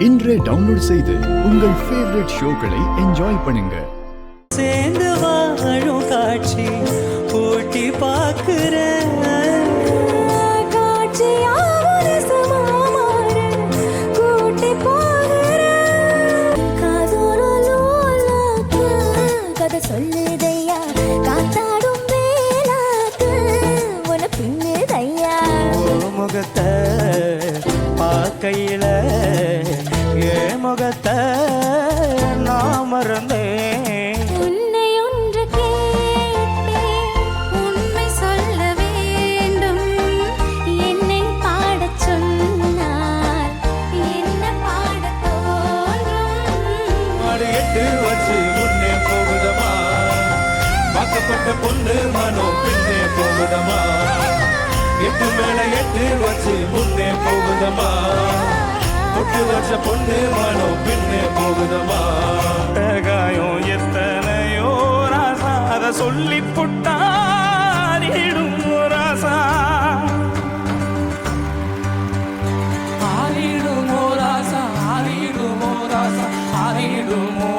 இன்றே டவுன்லோட் செய்து உங்கள் ஃபேவரட் ஷோக்களை என்ஜாய் பண்ணுங்க. சேர்ந்து வாழும் காட்சி போட்டி பார்க்கிறேன். சொல்லுதையா காத்தாடும் வேலாக்கு உன பின்னுதையா முகத்தை பார்க்கையில என் முகத்தை நான் மறந்தேன். உன்னை ஒன்று கேட்டேன் உண்மை சொல்ல வேண்டும். என்னை பாடச் சொன்னால் என்ன பாடத் தோன்றும். மாடு எட்டு வச்சு முன்னே போகுதமா, வாக்கப்பட்ட பொண்ணு மனோ பின்னே போகுதமா. எட்டு மேல எட்டு வச்சு முன்னே போகுதமா, பொட்டு வச்ச பொண்ணு மனோ பின்னே போகுதமா. காயம் எத்தனையோ ராசா அதை சொல்லி புட்டாரிடும் ராசா. ஆறிடுமோ ராசா, ஆறிடுமோ ராசா, ஆறிடுமோ